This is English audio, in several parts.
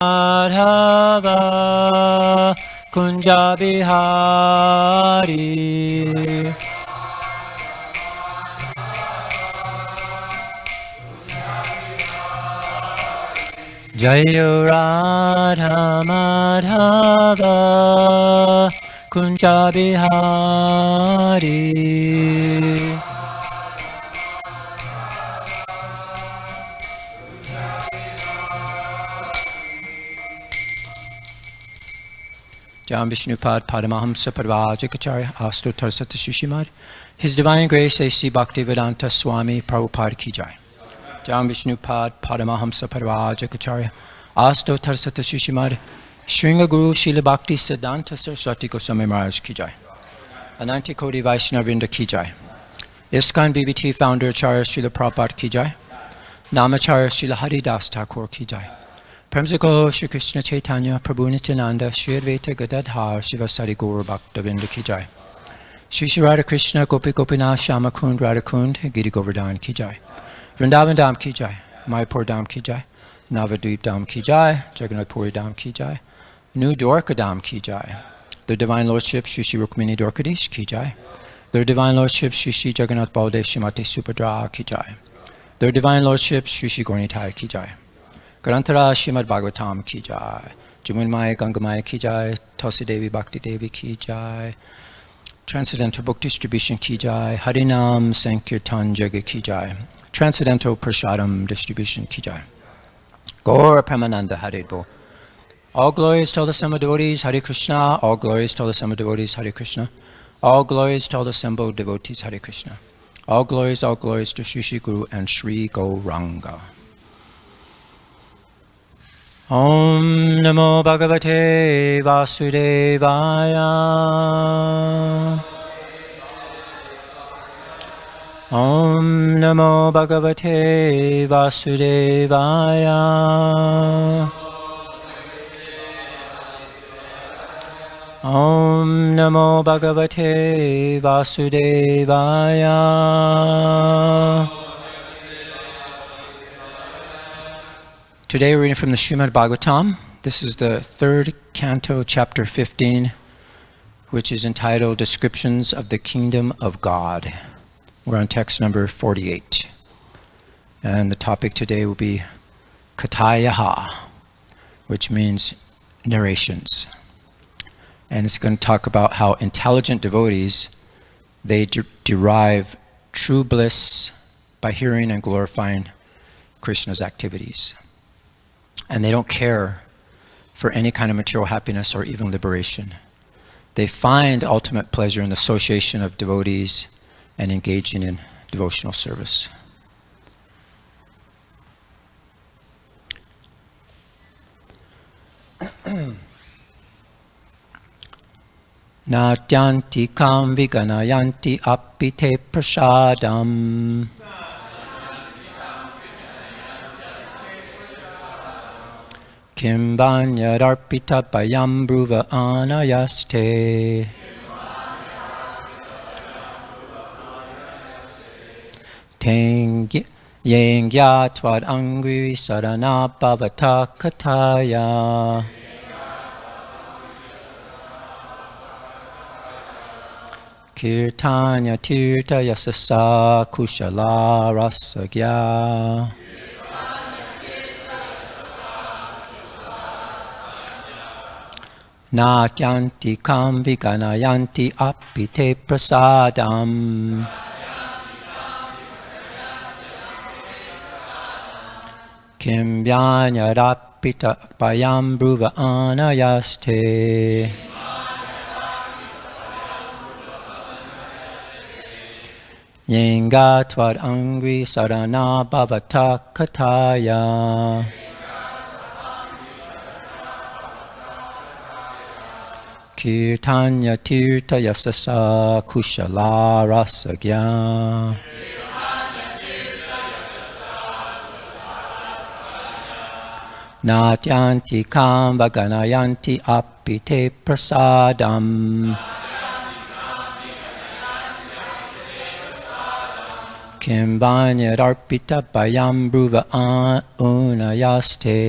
Madhava Kunja Bihari Jayo Radha Madhava Kunja Bihari Jam Vishnupad Padamahamsa Parvajakacharya Astotar Satashushimad His Divine Grace A.C. Bhaktivedanta Swami Prabhupada Ki Jai. Jam Vishnupad Padamahamsa Parvajakacharya Astotar Satashushimad Shringa Guru Srila Bhakti Siddhanta Saraswati Goswami Maharaj Ki Jai. Ananti Koti Vaishnavrinda Ki Jai. ISKCON BBT Founder Acharya Srila Prabhupada Ki Jai. Namacharya Srila Haridas Thakur Ki Jai. Premsako Shri Krishna Chaitanya Prabhu Nityananda Shri Advaita Gadadhar Shivasari Gaura Bhaktavinda Ki Jai. Shri Shri Radha Krishna Gopi Gopinath Shama Kund Radha Kund Giri Govardhan Ki Jai. Vrindavan Dham Ki Jai. Mayapur Dham Ki Jai. Navadvip Dham Ki Jai. Jagannath Puri Dham Ki Jai. New Dwarka Dham Ki Jai. Their Divine Lordship Shri Shri Rukmini Dwarkadish Ki Jai. Their Divine Lordship Shri Shri Jagannath Baldev Shrimati Subhadra Ki Jai. Their Divine Lordship Shri Shri Gauranitai Ki Jai. Grantara Srimad Bhagavatam Ki Jai. Jamunmaya Gangamaya Ki Jai. Tulsi Devi Bhakti Devi Ki Jai. Transcendental Book Distribution Ki Jai. Harinam Sankirtan Jaga Ki Jai. Transcendental Prashadam Distribution Ki Jai. Gaura Premananda Hare Bo. All glories to all the assembled devotees, Hare Krishna. All glories to all the assembled devotees, Hare Krishna. All glories to all the assembled devotees, Hare Krishna. All glories to Shri Shri Guru and Shri Gauranga. Om Namo Bhagavate Vasudevaya. Om Namo Bhagavate Vasudevaya. Om Namo Bhagavate Vasudevaya. Today we're reading from the Srimad Bhagavatam. This is the third canto, chapter 15, which is entitled Descriptions of the Kingdom of God. We're on text number 48. And the topic today will be Katayaha, which means narrations. And it's going to talk about how intelligent devotees, they derive true bliss by hearing and glorifying Krishna's activities. And they don't care for any kind of material happiness or even liberation. They find ultimate pleasure in the association of devotees and engaging in devotional service. Natyanti kam viganayanti apite prasadam. Kimbanyararpita payam bruva anayaste. Yengya tvad angri sarana bhavata kataya. Kirtanya tirta yasasa kushala rasagya. Natyanti kam viganayanti apite prasadam. Kimbyanarapita payam bruva anayaste. Yenga tvad angri sarana bhavata kataya. Kirtanya tirta yasasa kushala rasagya. Natyanti kam vaganayanti apite prasadam. Kimbanyararpita payam bruva unayaste.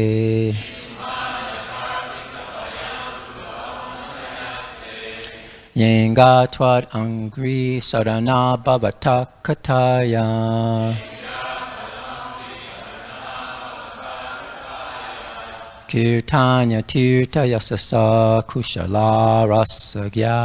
Yenga tvad angri sarana bhavata kataya. Kirtanya tirta yasasa kushala rasagya.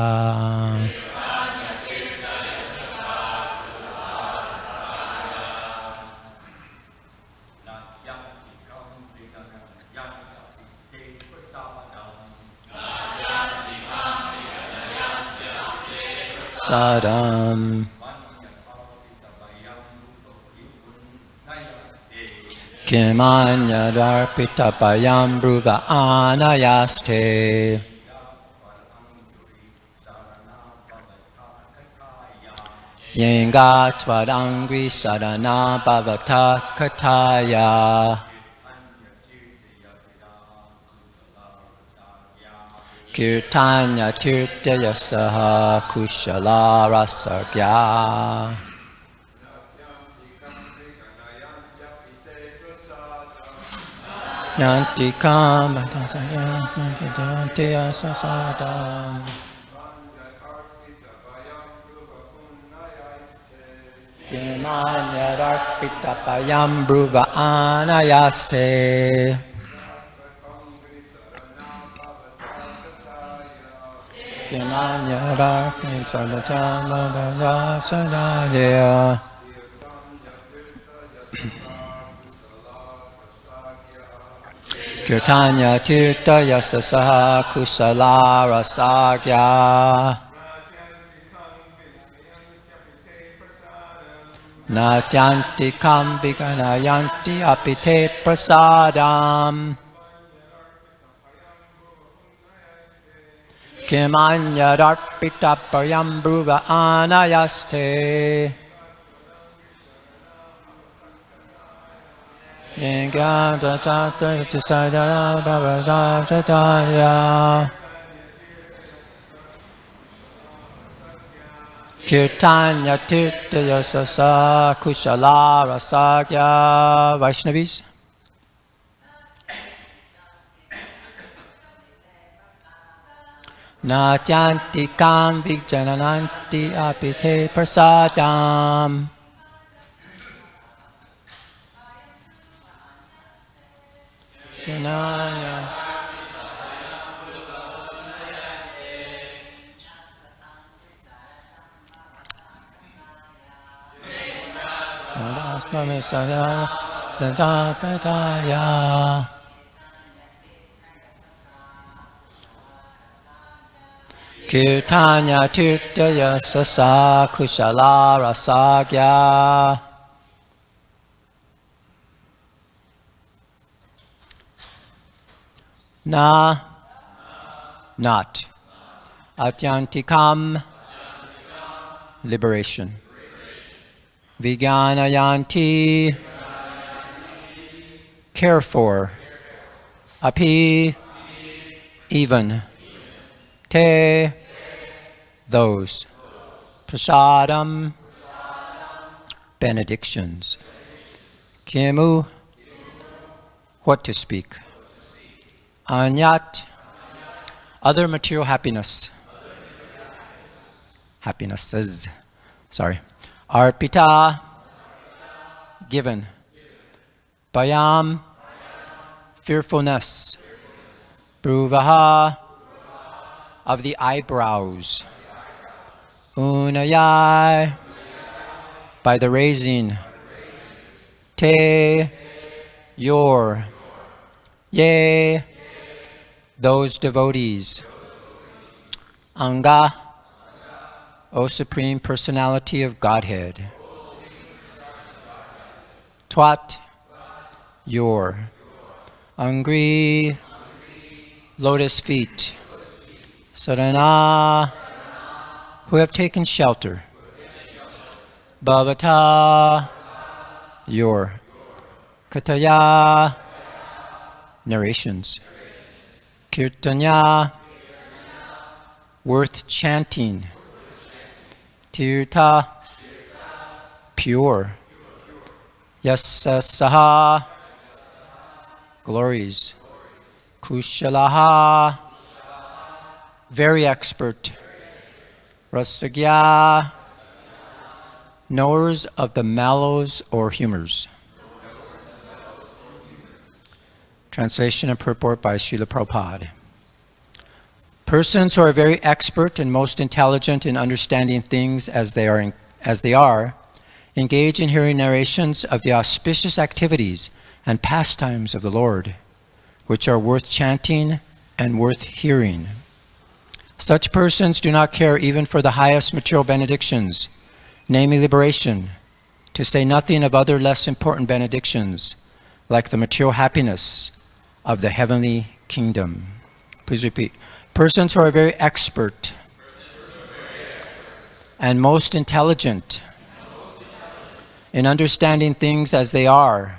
Sadam Kimanya darpita payam bruva anayaste. Yenga twadangri sadana bhavata kataya. Kirtanya tirtya saha kushala rasagya. Yanti kam yanti sasadam. Kimanya darpita payam bruva anayaste. Kimanya darpita sadachama bhaya sadaya. Kirtanya tirta yasasaha kusala rasagya. Natyanti kambika nayanti apite prasadam. Kimanya darpita payam bruva anayaste. Yenga tatata sadara bhavata sataya. Kirtanya tirta yasasa kushala rasagya. Vaishnavis. Natyanti kam vijnananti apite prasadam. Kinaya. Kirtanya tirtya sasa kushala rasagya. Na, not. Atyantikam, liberation. Vijnanayanti, care for. Api, even. Te, those. Prasadam, benedictions. Kimu, what to speak. Anyat, other material happiness. Happinesses. Sorry. Arpita, given. Payam, fearfulness. Bruvaha, of the eyebrows. Unayai, by the raising. Te, your. Ye, those devotees. Anga, O Supreme Personality of Godhead. Twat, your. Angri, lotus feet. Sarana, who have taken shelter. Bhavata, your. Kataya, narrations. Kirtanya, worth chanting. Tirtha, pure. Yasasaha, glories. Kushalaha, very expert. Rasagya, knowers of the mellows or humors. Translation and purport by Srila Prabhupada. Persons who are very expert and most intelligent in understanding things as they are, engage in hearing narrations of the auspicious activities and pastimes of the Lord, which are worth chanting and worth hearing. Such persons do not care even for the highest material benedictions, namely liberation, to say nothing of other less important benedictions, like the material happiness of the heavenly kingdom. Please repeat. Persons who are very expert and most intelligent in understanding things as they are,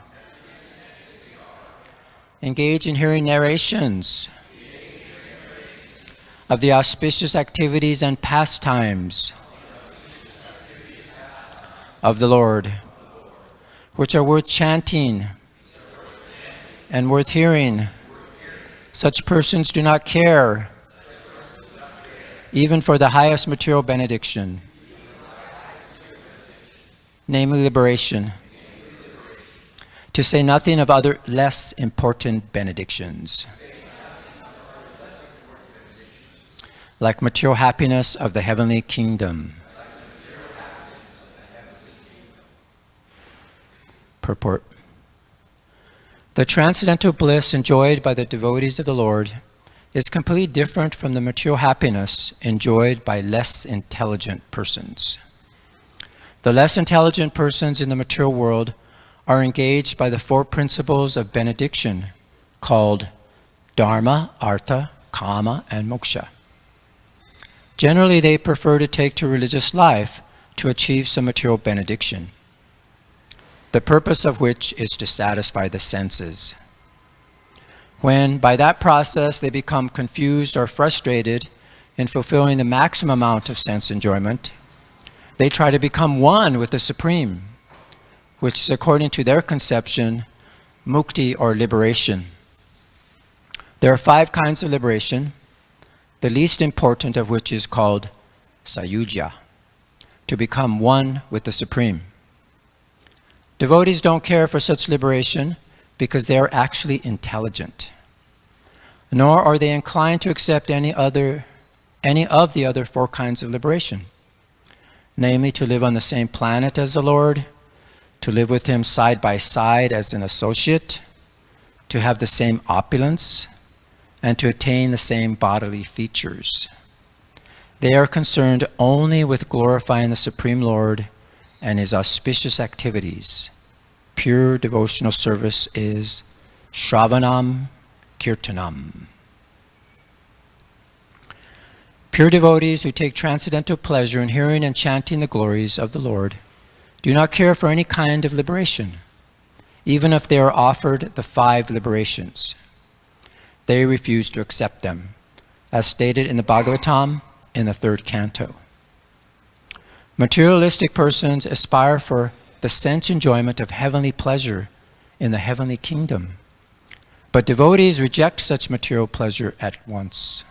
engage in hearing narrations of the auspicious activities and pastimes of the Lord, which are worth chanting and worth hearing. Such persons do not care even for the highest material benediction, namely liberation, to say nothing of other less important benedictions, like material happiness of the heavenly kingdom. Purport. The transcendental bliss enjoyed by the devotees of the Lord is completely different from the material happiness enjoyed by less intelligent persons. The less intelligent persons in the material world are engaged by the four principles of benediction called Dharma, Artha, Kama, and Moksha. Generally, they prefer to take to religious life to achieve some material benediction, the purpose of which is to satisfy the senses. When, by that process, they become confused or frustrated in fulfilling the maximum amount of sense enjoyment, they try to become one with the Supreme, which is, according to their conception, mukti or liberation. There are 5 kinds of liberation, the least important of which is called sayujya, to become one with the Supreme. Devotees don't care for such liberation because they are actually intelligent, nor are they inclined to accept any of the other 4 kinds of liberation, namely to live on the same planet as the Lord, to live with Him side by side as an associate, to have the same opulence, and to attain the same bodily features. They are concerned only with glorifying the Supreme Lord and His auspicious activities. Pure devotional service is Shravanam Kirtanam. Pure devotees who take transcendental pleasure in hearing and chanting the glories of the Lord do not care for any kind of liberation, even if they are offered the 5 liberations. They refuse to accept them, as stated in the Bhagavatam in the 3rd canto. Materialistic persons aspire for the sense enjoyment of heavenly pleasure in the heavenly kingdom, but devotees reject such material pleasure at once.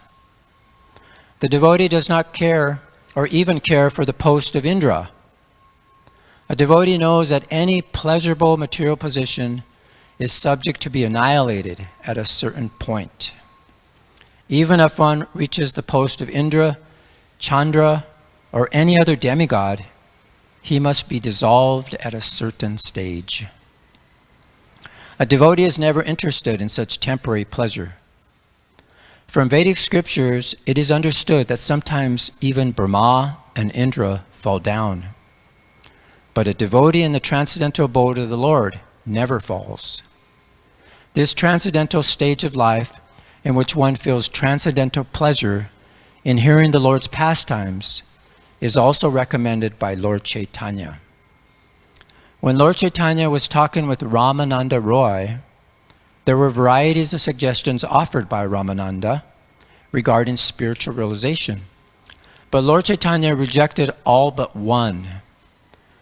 The devotee does not care or even care for the post of Indra. A devotee knows that any pleasurable material position is subject to be annihilated at a certain point. Even if one reaches the post of Indra, Chandra, or any other demigod, he must be dissolved at a certain stage. A devotee is never interested in such temporary pleasure. From Vedic scriptures, it is understood that sometimes even Brahma and Indra fall down. But a devotee in the transcendental abode of the Lord never falls. This transcendental stage of life, in which one feels transcendental pleasure in hearing the Lord's pastimes, is also recommended by Lord Chaitanya. When Lord Chaitanya was talking with Ramananda Roy, there were varieties of suggestions offered by Ramananda regarding spiritual realization. But Lord Chaitanya rejected all but one,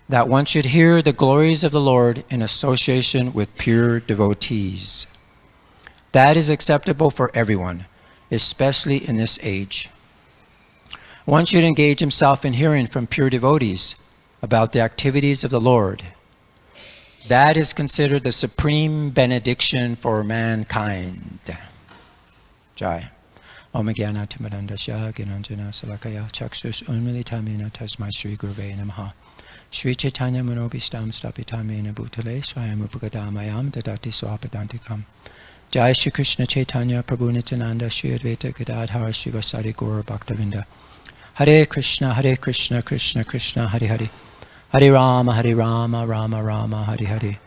that one should hear the glories of the Lord in association with pure devotees. That is acceptable for everyone, especially in this age. One should engage himself in hearing from pure devotees about the activities of the Lord. That is considered the supreme benediction for mankind. Jai. Om Jnana Timirandasya Gnananjana Salakaya Chakshus Unmilitamena Tasmai Shri Gurave Namaha. Shri Chaitanya Manobishtam Stapitamena Bhutale Swayam Upagadamayam Dadati Swapadantikam. Jai Shri Krishna Chaitanya Prabhu Nityananda Shri Advaita Gadadhara Shri Vasari Gaura Bhaktavinda. Hare Krishna Krishna Krishna Hare Hare. Hare Rama Rama Rama Hare Hare.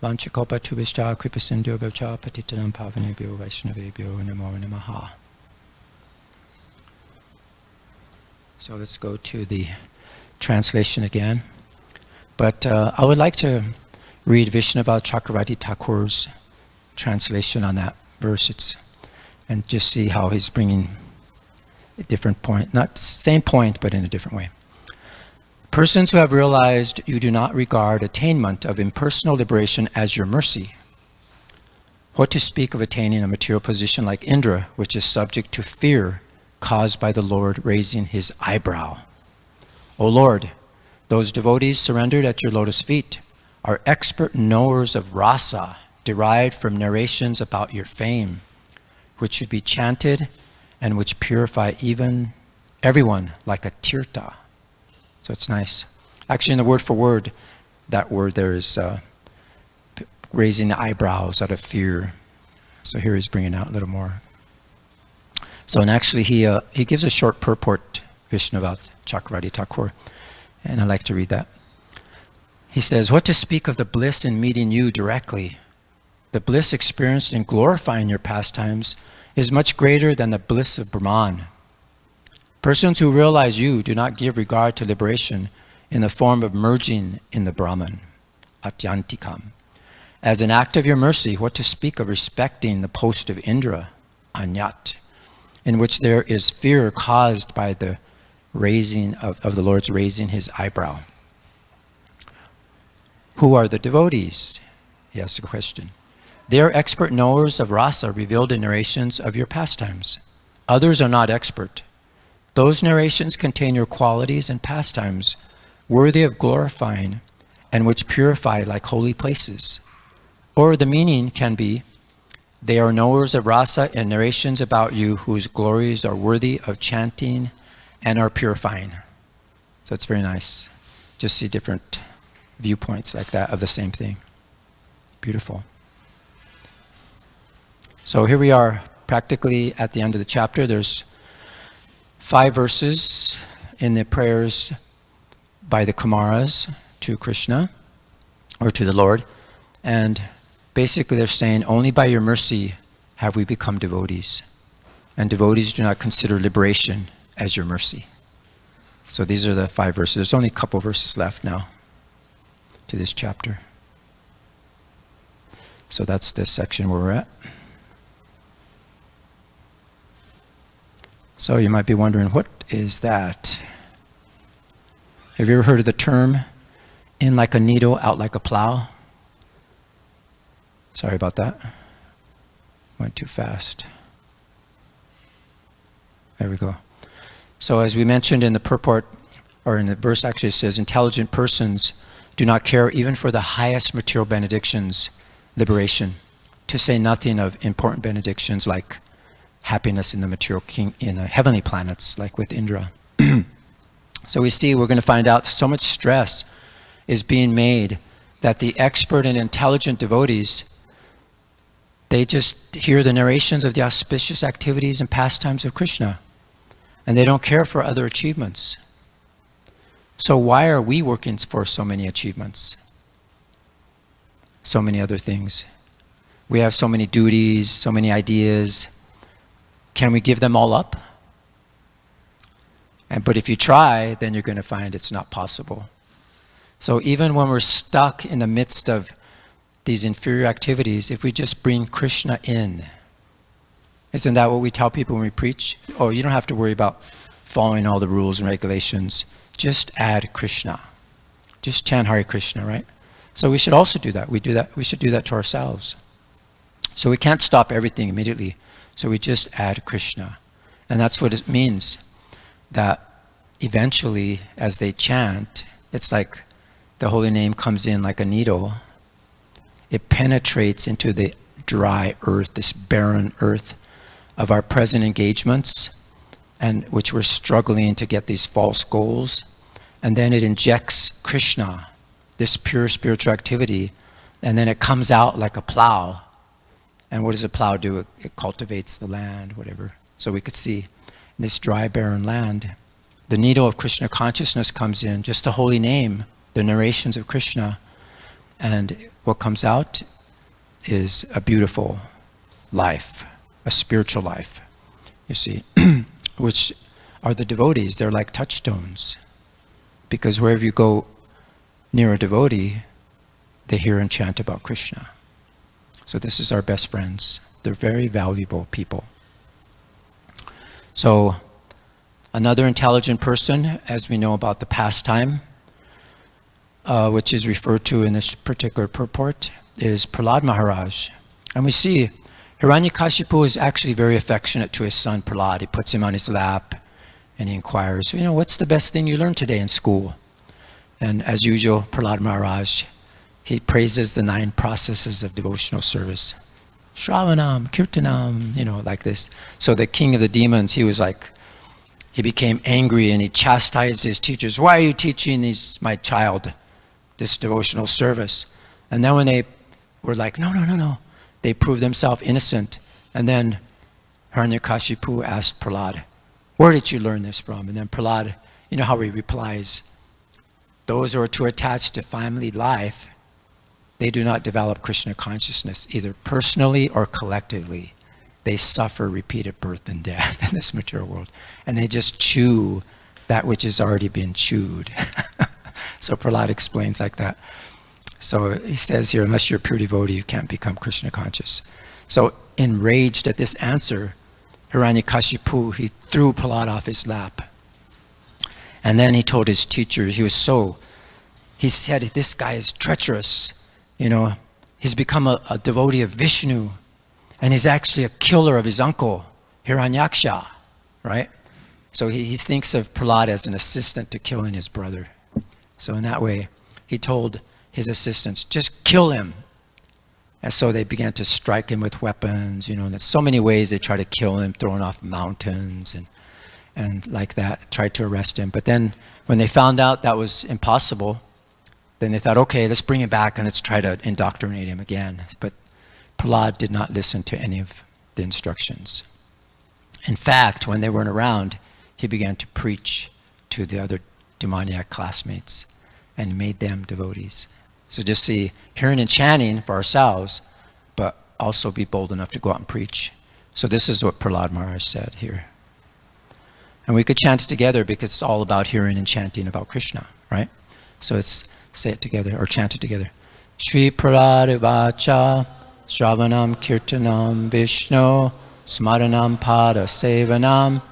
Vanchakopa Tubishta Kripasindu Bhavcha Patitanam Pavanebhyo Vaishnavebhyo Namo Namaha. So let's go to the translation again. But I would like to read Vishnava Chakravarti Thakur's translation on that verse, and just see how he's bringing a different point, not same point, but in a different way. Persons who have realized you do not regard attainment of impersonal liberation as your mercy. What to speak of attaining a material position like Indra, which is subject to fear caused by the Lord raising his eyebrow. O Lord, those devotees surrendered at your lotus feet are expert knowers of rasa derived from narrations about your fame, which should be chanted and which purify even everyone like a tirtha. So it's nice. Actually, in the word for word, that word there is raising the eyebrows out of fear. So here he's bringing out a little more. So, and actually he gives a short purport, Vishnava Chakravarti Thakur, and I'd like to read that. He says, what to speak of the bliss in meeting you directly? The bliss experienced in glorifying your pastimes is much greater than the bliss of Brahman. Persons who realize you do not give regard to liberation in the form of merging in the Brahman, atyantikam. As an act of your mercy, what to speak of respecting the post of Indra, anyat, in which there is fear caused by the raising of the Lord's raising his eyebrow. Who are the devotees? He asks a question. They are expert knowers of rasa revealed in narrations of your pastimes. Others are not expert. Those narrations contain your qualities and pastimes, worthy of glorifying, and which purify like holy places. Or the meaning can be, they are knowers of rasa and narrations about you whose glories are worthy of chanting and are purifying. So it's very nice. Just see different viewpoints like that of the same thing. Beautiful. So here we are practically at the end of the chapter. There's 5 verses in the prayers by the Kumaras to Krishna, or to the Lord. And basically they're saying, only by your mercy have we become devotees. And devotees do not consider liberation as your mercy. So these are the 5 verses. There's only a couple verses left now to this chapter. So that's this section where we're at. So you might be wondering, what is that? Have you ever heard of the term, in like a needle, out like a plow? Sorry about that. Went too fast. There we go. So as we mentioned in the purport, or in the verse actually it says, intelligent persons do not care even for the highest material benedictions, liberation, to say nothing of important benedictions like happiness in the material in the heavenly planets, like with Indra. So we see, we're going to find out so much stress is being made that the expert and intelligent devotees, they just hear the narrations of the auspicious activities and pastimes of Krishna, and they don't care for other achievements. So why are we working for so many achievements? So many other things. We have so many duties, so many ideas. Can we give them all up? But if you try, then you're going to find it's not possible. So even when we're stuck in the midst of these inferior activities, if we just bring Krishna in, isn't that what we tell people when we preach? Oh, you don't have to worry about following all the rules and regulations. Just add Krishna. Just chant Hare Krishna, right? So we should also do that. We should do that to ourselves. So we can't stop everything immediately. So we just add Krishna. And that's what it means. that eventually, as they chant, it's like the holy name comes in like a needle. It penetrates into the dry earth, this barren earth of our present engagements, and which we're struggling to get these false goals. And then it injects Krishna, this pure spiritual activity, and then it comes out like a plow. And what does a plow do? It cultivates the land, whatever. So we could see in this dry, barren land, the needle of Krishna consciousness comes in, just the holy name, the narrations of Krishna. And what comes out is a beautiful life, a spiritual life, you see, which are the devotees. They're like touchstones. Because wherever you go near a devotee, they hear and chant about Krishna. So this is our best friends. They're very valuable people. So another intelligent person, as we know about the pastime, which is referred to in this particular purport, is Prahlad Maharaj. And we see Hiranyakashipu is actually very affectionate to his son Prahlad. He puts him on his lap and he inquires, you know, what's the best thing you learned today in school? And as usual, Prahlad Maharaj, he praises the 9 processes of devotional service. Shravanam, Kirtanam, you know, like this. So the king of the demons, he was like, he became angry and he chastised his teachers. Why are you teaching my child this devotional service? And then when they were like, no, they proved themselves innocent. And then Hiranyakashipu asked Prahlad, where did you learn this from? And then Prahlad, you know how he replies, those who are too attached to family life, they do not develop Krishna consciousness, either personally or collectively. They suffer repeated birth and death in this material world. And they just chew that which has already been chewed. So Prahlad explains like that. So he says here, unless you're a pure devotee, you can't become Krishna conscious. So enraged at this answer, Hiranyakashipu, he threw Prahlad off his lap. And then he told his teacher, he said, this guy is treacherous. You know, he's become a devotee of Vishnu. And he's actually a killer of his uncle, Hiranyaksha, right? So he thinks of Prahlad as an assistant to killing his brother. So in that way, he told his assistants, just kill him. And so they began to strike him with weapons, you know, and there's so many ways they try to kill him, throwing off mountains and like that, tried to arrest him. But then when they found out that was impossible, then they thought, okay, let's bring him back and let's try to indoctrinate him again. But Prahlad did not listen to any of the instructions. In fact, when they weren't around, he began to preach to the other demoniac classmates and made them devotees. So just see, hearing and chanting for ourselves, but also be bold enough to go out and preach. So this is what Prahlad Maharaj said here. And we could chant it together because it's all about hearing and chanting about Krishna, right? So let's say it together, or chant it together. Shri Prahlad Vacha Shravanam Kirtanam Vishnu Smaranam Pada Sevanam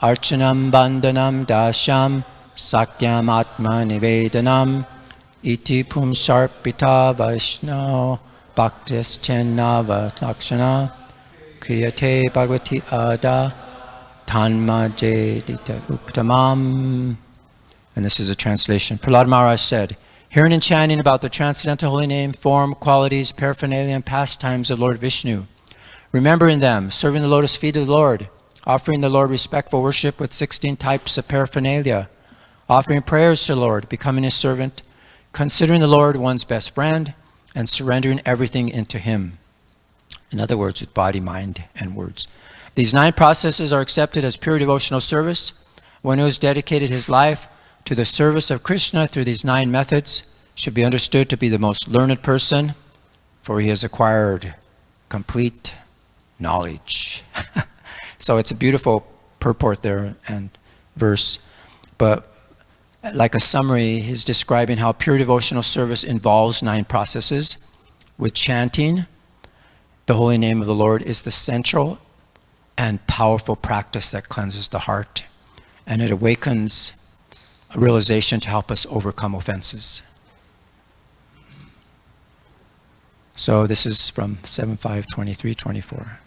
Archanam Bandhanam Dasham Sakyam Atma Nivedanam Iti Pumsarpita Vaishno Bhaktis Chenava Lakshana Kriyate Bhagavati Ada Tanma Jedita Uktamam. And this is a translation. Prahlad Maharaj said, hearing and chanting about the transcendental holy name, form, qualities, paraphernalia, and pastimes of Lord Vishnu, remembering them, serving the lotus feet of the Lord, offering the Lord respectful worship with 16 types of paraphernalia, offering prayers to the Lord, becoming his servant, considering the Lord one's best friend, and surrendering everything into him. In other words, with body, mind, and words. These 9 processes are accepted as pure devotional service. One who has dedicated his life to the service of Krishna through these 9 methods should be understood to be the most learned person, for he has acquired complete knowledge. So it's a beautiful purport there and verse. But like a summary, he's describing how pure devotional service involves 9 processes. With chanting, the holy name of the Lord is the central and powerful practice that cleanses the heart. And it awakens a realization to help us overcome offenses. So this is from 7.5.23.24.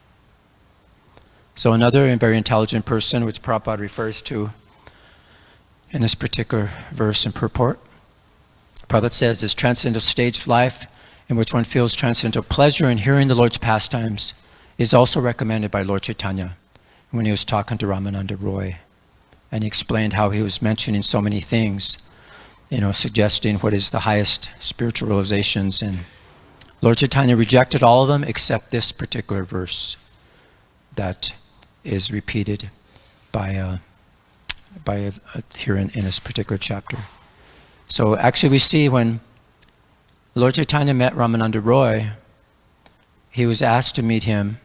So another very intelligent person, which Prabhupada refers to in this particular verse and purport. Prabhupada says this transcendental stage of life in which one feels transcendental pleasure in hearing the Lord's pastimes is also recommended by Lord Chaitanya when he was talking to Ramananda Roy. And he explained how he was mentioning so many things, suggesting what is the highest spiritual realizations. And Lord Chaitanya rejected all of them except this particular verse that is repeated by here in this particular chapter. So actually we see when Lord Chaitanya met Ramananda Roy, he was asked to meet him,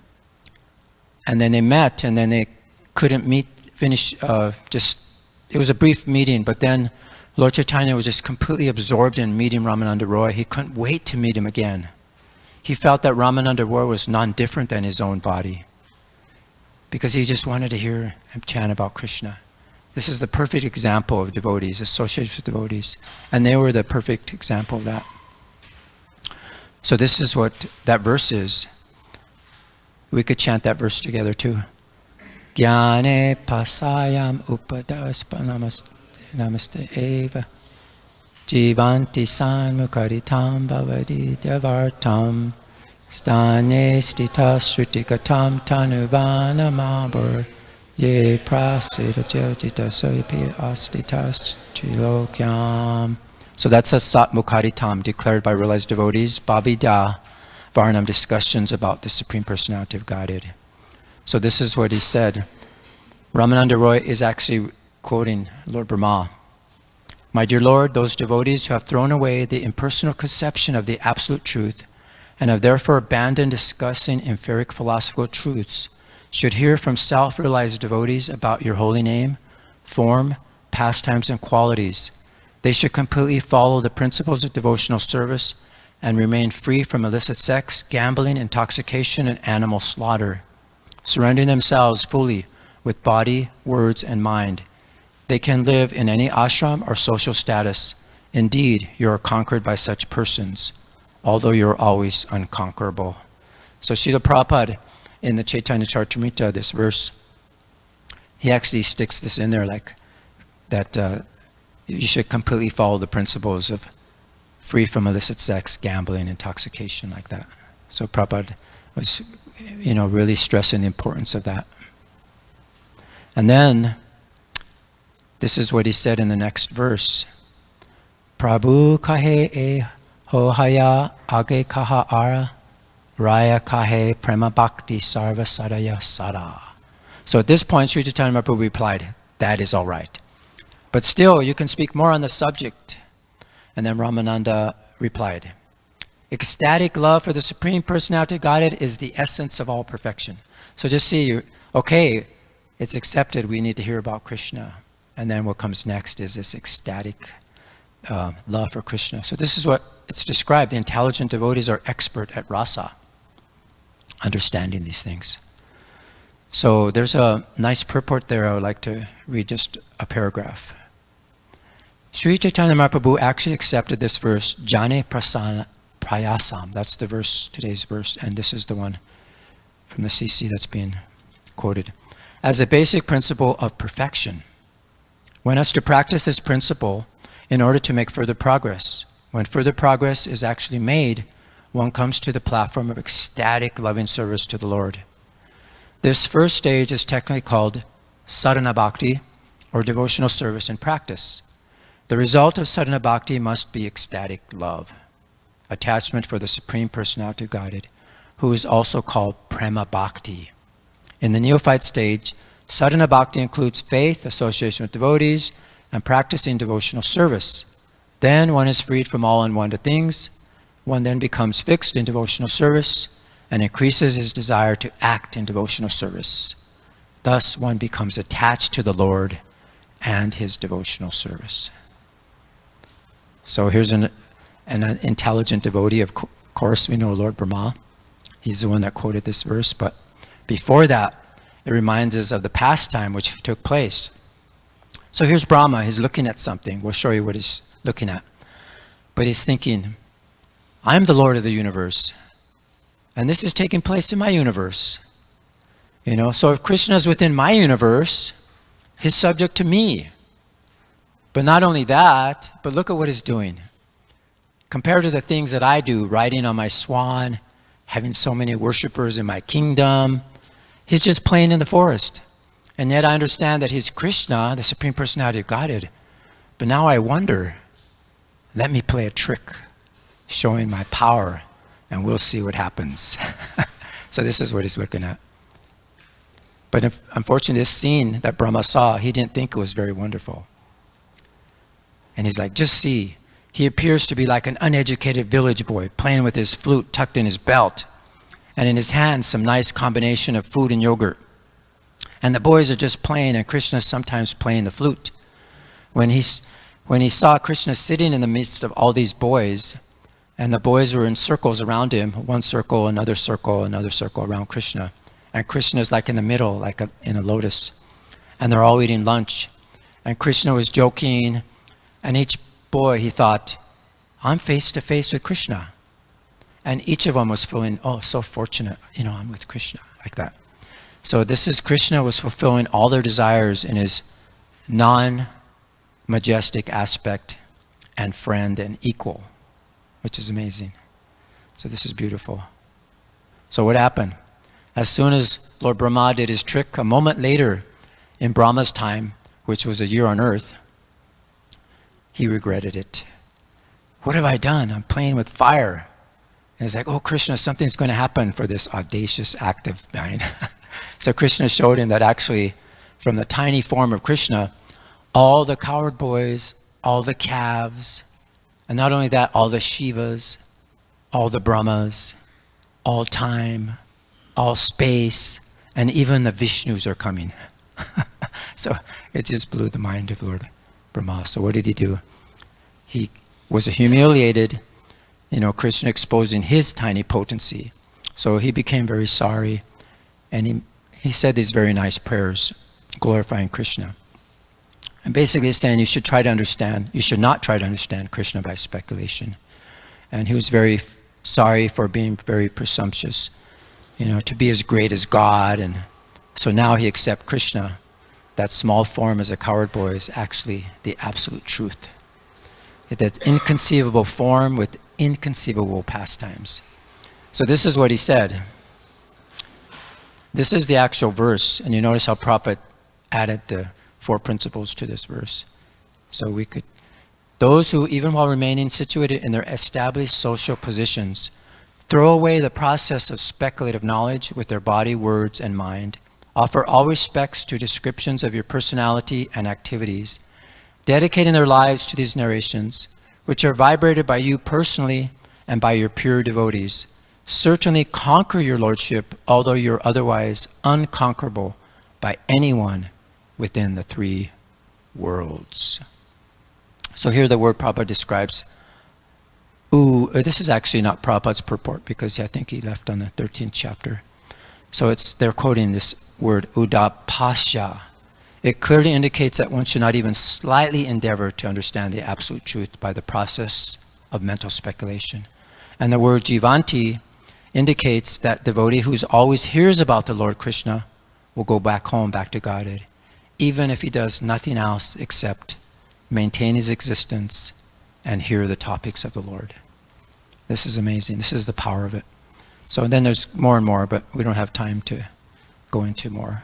and then they met, and then they couldn't finish, it was a brief meeting, but then Lord Chaitanya was just completely absorbed in meeting Ramananda Roy. He couldn't wait to meet him again. He felt that Ramananda Roy was non-different than his own body, because he just wanted to hear him chant about Krishna. This is the perfect example of devotees, associated with devotees, and they were the perfect example of that. So this is what that verse is. We could chant that verse together too. Jnane pasayam upadaspa namaste eva jivanti sanmukaritam bhavadi devartam stane stita srutikatam tanuvana mabur ye prasita jyotita soyapi astitas trilokyam. So that's a Satmukaritam declared by realized devotees, Bhavida Varnam discussions about the Supreme Personality of Godhead. So this is what he said. Ramananda Roy is actually quoting Lord Brahma. My dear Lord, those devotees who have thrown away the impersonal conception of the absolute truth and have therefore abandoned discussing inferic philosophical truths should hear from self-realized devotees about your holy name, form, pastimes, and qualities. They should completely follow the principles of devotional service and remain free from illicit sex, gambling, intoxication, and animal slaughter, surrendering themselves fully with body, words, and mind. They can live in any ashram or social status. Indeed, you are conquered by such persons, although you are always unconquerable. So Srila Prabhupada, in the Chaitanya Charitamrita, this verse, he actually sticks this in there like that you should completely follow the principles of free from illicit sex, gambling, intoxication, like that. So Prabhupada was, really stressing the importance of that. And then, this is what he said in the next verse. Prabhu kahe e ho haya age kaha ara raya kahe prema bhakti sarva sadaya sada. So at this point, Sri Chaitanya Mahaprabhu replied, that is all right. But still, you can speak more on the subject. And then Ramananda replied, ecstatic love for the Supreme Personality of Godhead is the essence of all perfection. So just see, okay, it's accepted, we need to hear about Krishna. And then what comes next is this ecstatic love for Krishna. So this is what it's described. The intelligent devotees are expert at rasa, understanding these things. So there's a nice purport there. I would like to read just a paragraph. Sri Chaitanya Mahaprabhu actually accepted this verse, Jnane Prayasam. That's the verse, today's verse, and this is the one from the CC that's being quoted, as a basic principle of perfection. One has to practice this principle in order to make further progress. When further progress is actually made, one comes to the platform of ecstatic loving service to the Lord. This first stage is technically called sadhana bhakti, or devotional service in practice. The result of sadhana bhakti must be ecstatic love, attachment for the Supreme Personality of Godhead, who is also called prema bhakti. In the neophyte stage, sadhana bhakti includes faith, association with devotees, and practicing devotional service. Then one is freed from all unwanted things. One then becomes fixed in devotional service and increases his desire to act in devotional service. Thus one becomes attached to the Lord and his devotional service. So here's an intelligent devotee. Of course, we know Lord Brahma. He's the one that quoted this verse. But before that, it reminds us of the pastime which took place. So here's Brahma. He's looking at something. We'll show you what he's looking at. But he's thinking, I'm the Lord of the universe. And this is taking place in my universe. So if Krishna is within my universe, he's subject to me. But not only that, but look at what he's doing. Compared to the things that I do, riding on my swan, having so many worshipers in my kingdom, he's just playing in the forest. And yet I understand that he's Krishna, the Supreme Personality of Godhead. But now I wonder, let me play a trick, showing my power, and we'll see what happens. So this is what he's looking at. But unfortunately, this scene that Brahma saw, he didn't think it was very wonderful. And he's like, just see, he appears to be like an uneducated village boy playing with his flute tucked in his belt, and in his hand some nice combination of food and yogurt. And the boys are just playing, and Krishna sometimes playing the flute. When he saw Krishna sitting in the midst of all these boys, and the boys were in circles around him, one circle, another circle around Krishna. And Krishna's like in the middle, like in a lotus. And they're all eating lunch. And Krishna was joking, and each boy, he thought, I'm face to face with Krishna. And each of them was feeling, oh, so fortunate, I'm with Krishna, like that. So this is Krishna was fulfilling all their desires in his non-majestic aspect and friend and equal, which is amazing. So this is beautiful. So what happened? As soon as Lord Brahma did his trick, a moment later in Brahma's time, which was a year on earth, he regretted it. What have I done? I'm playing with fire. And it's like, oh, Krishna, something's going to happen for this audacious act of mine. So Krishna showed him that actually, from the tiny form of Krishna, all the cowherd boys, all the calves, and not only that, all the Shivas, all the Brahmas, all time, all space, and even the Vishnus are coming. So it just blew the mind of Lord Brahma. So what did he do? He was humiliated, Krishna exposing his tiny potency. So he became very sorry, and he said these very nice prayers, glorifying Krishna. And basically he's saying you should not try to understand Krishna by speculation. And he was very sorry for being very presumptuous, to be as great as God. And so now he accepts Krishna. That small form as a cowherd boy is actually the absolute truth. That inconceivable form with inconceivable pastimes. So this is what he said. This is the actual verse, and you notice how Prabhupada added the 4 principles to this verse. So those who, even while remaining situated in their established social positions, throw away the process of speculative knowledge with their body, words, and mind, offer all respects to descriptions of your personality and activities, dedicating their lives to these narrations, which are vibrated by you personally and by your pure devotees, certainly conquer your lordship, although you're otherwise unconquerable by anyone within the 3 worlds. So here the word Prabhupada describes, this is actually not Prabhupada's purport, because I think he left on the 13th chapter. So they're quoting this word, udapasya. It clearly indicates that one should not even slightly endeavor to understand the absolute truth by the process of mental speculation. And the word jivanti indicates that devotee who always hears about the Lord Krishna will go back home, back to Godhead, even if he does nothing else except maintain his existence and hear the topics of the Lord. This is amazing. This is the power of it. So then there's more and more, but we don't have time to go into more.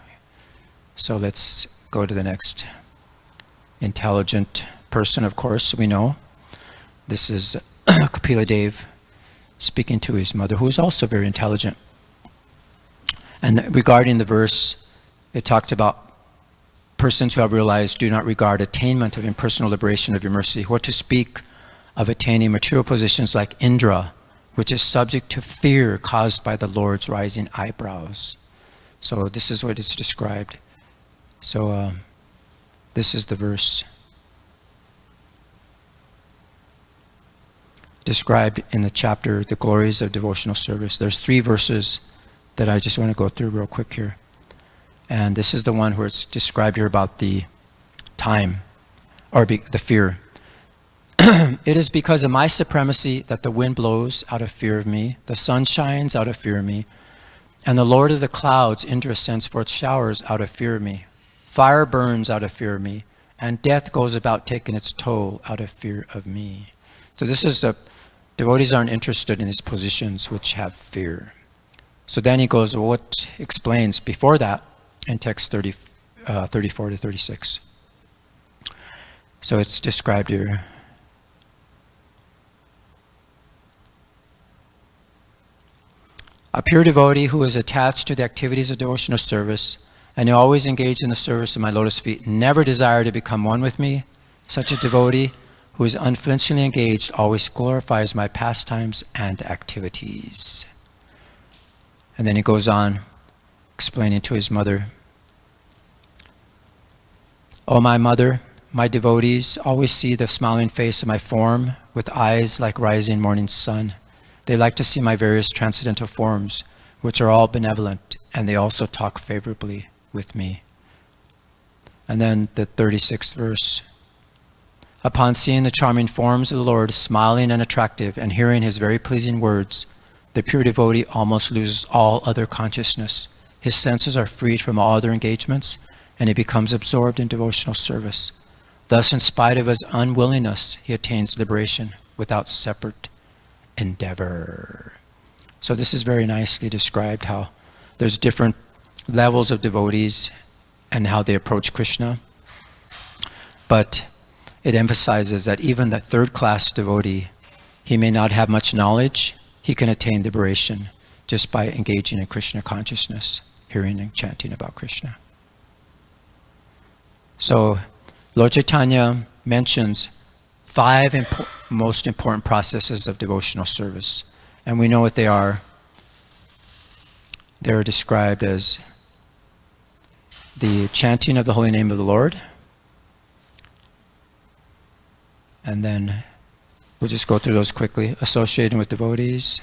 So let's go to the next intelligent person, of course, we know. This is Kapila Dev speaking to his mother, who is also very intelligent. And regarding the verse, it talked about persons who have realized do not regard attainment of impersonal liberation of your mercy. What to speak of attaining material positions like Indra, which is subject to fear caused by the Lord's rising eyebrows. So this is what it's described. So this is the verse described in the chapter, The Glories of Devotional Service. There's 3 verses that I just want to go through real quick here. And this is the one where it's described here about the time, or the fear. It is because of my supremacy that the wind blows out of fear of me, the sun shines out of fear of me, and the Lord of the clouds, Indra, sends forth showers out of fear of me. Fire burns out of fear of me, and death goes about taking its toll out of fear of me. So this is the devotees aren't interested in these positions which have fear. So then he goes, well, what explains before that in text 34 to 36. So it's described here. A pure devotee who is attached to the activities of devotional service and who always engaged in the service of my lotus feet, never desire to become one with me. Such a devotee who is unflinchingly engaged always glorifies my pastimes and activities. And then he goes on explaining to his mother, O my mother, my devotees always see the smiling face of my form with eyes like rising morning sun. They like to see my various transcendental forms, which are all benevolent, and they also talk favorably with me. And then the 36th verse. Upon seeing the charming forms of the Lord smiling and attractive and hearing his very pleasing words, the pure devotee almost loses all other consciousness. His senses are freed from all other engagements, and he becomes absorbed in devotional service. Thus, in spite of his unwillingness, he attains liberation without separate endeavor. So this is very nicely described, how there's different levels of devotees and how they approach Krishna. But it emphasizes that even the third-class devotee, he may not have much knowledge, he can attain liberation just by engaging in Krishna consciousness, hearing and chanting about Krishna. So Lord Chaitanya mentions 5 most important processes of devotional service. And we know what they are. They're described as the chanting of the holy name of the Lord. And then we'll just go through those quickly. Associating with devotees,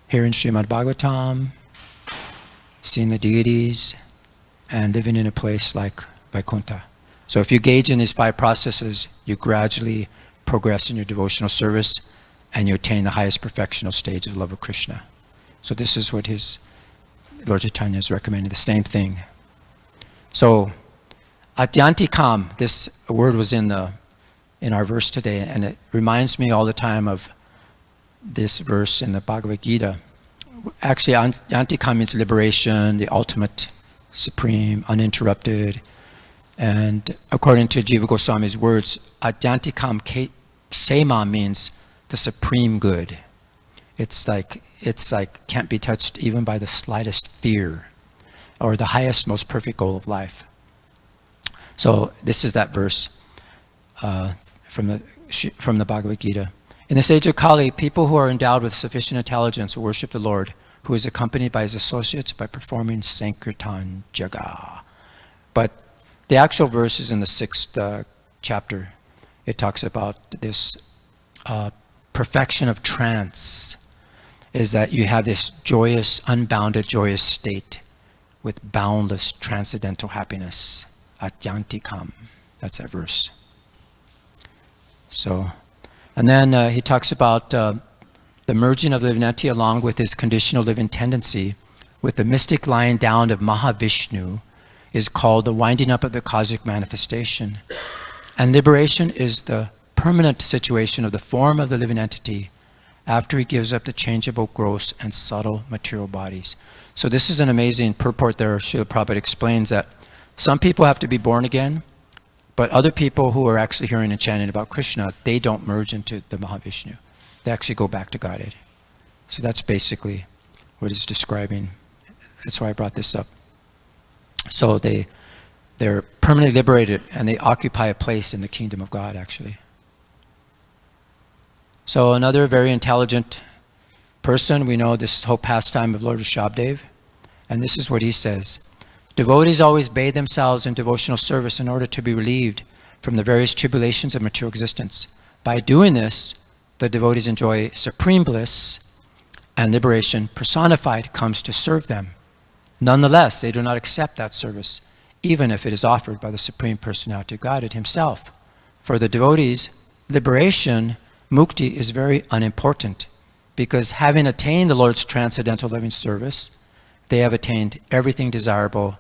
hearing Srimad Bhagavatam, seeing the deities, and living in a place like Vaikuntha. So if you engage in these 5 processes, you gradually progress in your devotional service and you attain the highest perfectional stage of the love of Krishna. So this is what Lord Chaitanya is recommending, the same thing. So Adyantikam, this word was in our verse today, and it reminds me all the time of this verse in the Bhagavad Gita. Actually, Adyantikam means liberation, the ultimate, supreme, uninterrupted. And according to Jiva Goswami's words, Adyantikam Sema means the supreme good. It's like can't be touched even by the slightest fear, or the highest, most perfect goal of life. So this is that verse from the Bhagavad Gita. In this age of Kali, people who are endowed with sufficient intelligence worship the Lord, who is accompanied by his associates by performing Sankirtan Jaga. But the actual verse is in the 6th chapter. It talks about this perfection of trance, is that you have this joyous, unbounded, joyous state with boundless transcendental happiness. Adyantikam. That's that verse. So, and then he talks about the merging of the living entity along with his conditional living tendency with the mystic lying down of Mahavishnu is called the winding up of the cosmic manifestation. And liberation is the permanent situation of the form of the living entity after he gives up the changeable, gross, and subtle material bodies. So this is an amazing purport there. Srila Prabhupada explains that some people have to be born again, but other people who are actually hearing and chanting about Krishna, they don't merge into the Mahavishnu. They actually go back to Godhead. So that's basically what he's describing. That's why I brought this up. So they're permanently liberated and they occupy a place in the kingdom of God, actually. So another very intelligent person, we know this whole pastime of Lord Rishabdev, and this is what he says. Devotees always bathe themselves in devotional service in order to be relieved from the various tribulations of material existence. By doing this, the devotees enjoy supreme bliss, and liberation personified comes to serve them. Nonetheless, they do not accept that service, even if it is offered by the Supreme Personality of Godhead himself. For the devotees, liberation, mukti, is very unimportant, because having attained the Lord's transcendental living service, they have attained everything desirable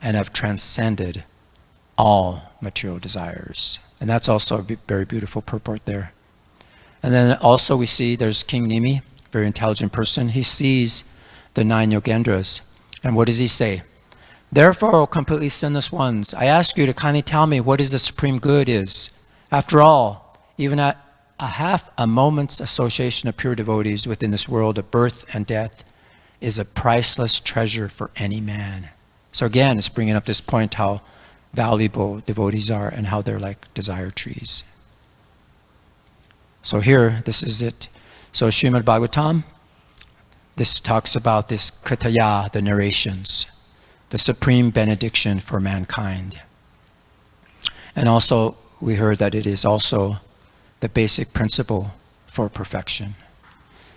and have transcended all material desires. And that's also a very beautiful purport there. And then also we see there's King Nimi, very intelligent person. He sees the 9 Yogendras. And what does he say? Therefore, O completely sinless ones, I ask you to kindly tell me what is the supreme good is. After all, even at a moment's association of pure devotees within this world of birth and death is a priceless treasure for any man. So again, it's bringing up this point how valuable devotees are and how they're like desire trees. So here, this is it. So Srimad Bhagavatam, this talks about this Kataya, the narrations, the supreme benediction for mankind. And also, we heard that it is also the basic principle for perfection.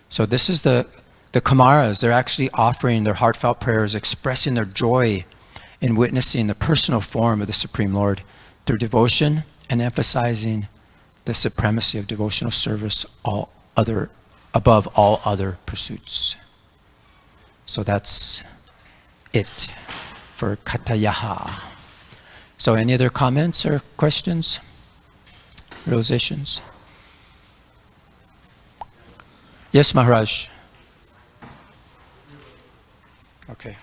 So this is the Kumaras, they're actually offering their heartfelt prayers, expressing their joy in witnessing the personal form of the Supreme Lord through devotion and emphasizing the supremacy of devotional service above all other pursuits. So that's it for Katayaha. So any other comments or questions? Realizations? Yes, Maharaj. Okay.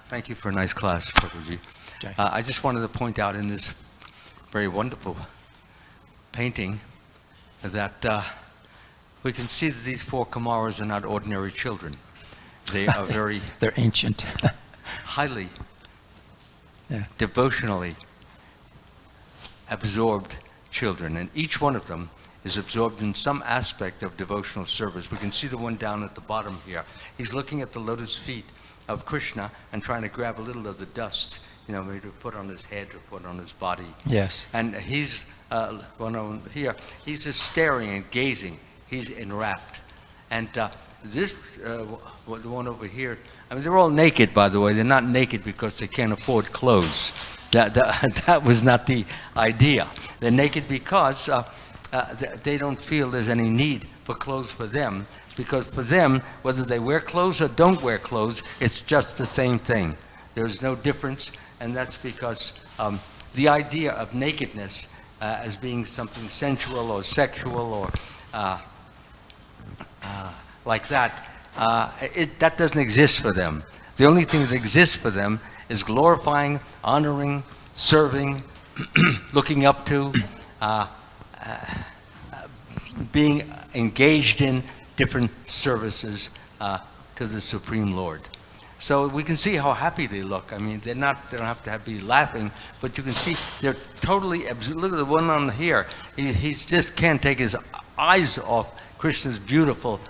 Thank you for a nice class, Prabhuji. I just wanted to point out in this very wonderful painting that we can see that these 4 Kumaras are not ordinary children. They are very... They're ancient. highly devotionally absorbed children, and each one of them is absorbed in some aspect of devotional service. We can see the one down at the bottom here. He's looking at the lotus feet of Krishna and trying to grab a little of the dust, you know, maybe to put on his head or put on his body. Yes. And he's, one over here, he's just staring and gazing. He's enwrapped. And this, the one over here, I mean, they're all naked, by the way. They're not naked because they can't afford clothes. That was not the idea. They're naked because they don't feel there's any need for clothes for them, because for them, whether they wear clothes or don't wear clothes, it's just the same thing. There's no difference, and that's because the idea of nakedness as being something sensual or sexual or like that, that doesn't exist for them. The only thing that exists for them is glorifying, honoring, serving, looking up to, being engaged in different services to the Supreme Lord. So we can see how happy they look. I mean, they don't have to be laughing, but you can see they're totally, look at the one on here. He just can't take his eyes off Krishna's beautiful,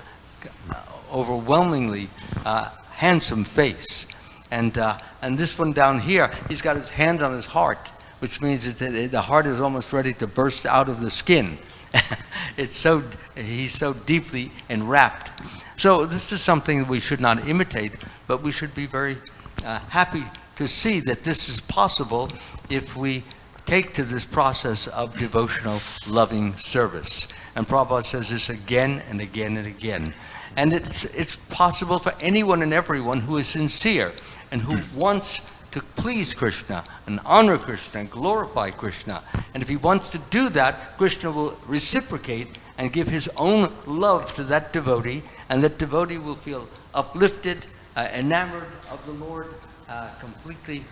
overwhelmingly handsome face. And this one down here, he's got his hand on his heart, which means that the heart is almost ready to burst out of the skin. He's so deeply enwrapped. So this is something that we should not imitate, but we should be very happy to see that this is possible if we take to this process of devotional loving service. And Prabhupada says this again and again and again. And it's possible for anyone and everyone who is sincere and who wants to please Krishna and honor Krishna and glorify Krishna. And if he wants to do that, Krishna will reciprocate and give his own love to that devotee, and that devotee will feel uplifted, enamored of the Lord, completely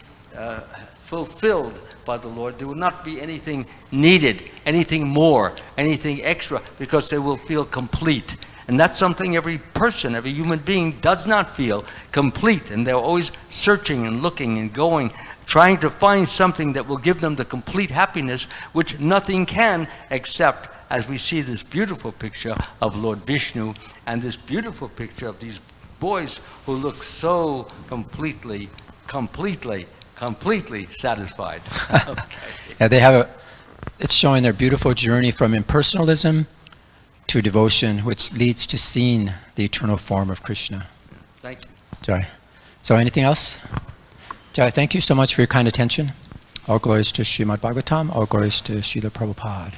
fulfilled by the Lord. There will not be anything needed, anything more, anything extra, because they will feel complete. And that's something every person, every human being does not feel complete. And they're always searching and looking and going, trying to find something that will give them the complete happiness, which nothing can, except as we see this beautiful picture of Lord Vishnu and this beautiful picture of these boys who look so completely satisfied. Okay. Yeah, they have it's showing their beautiful journey from impersonalism to devotion, which leads to seeing the eternal form of Krishna. Thank you. Sorry. So anything else? Jai, thank you so much for your kind attention. All glories to Srimad Bhagavatam. All glories to Srila Prabhupada.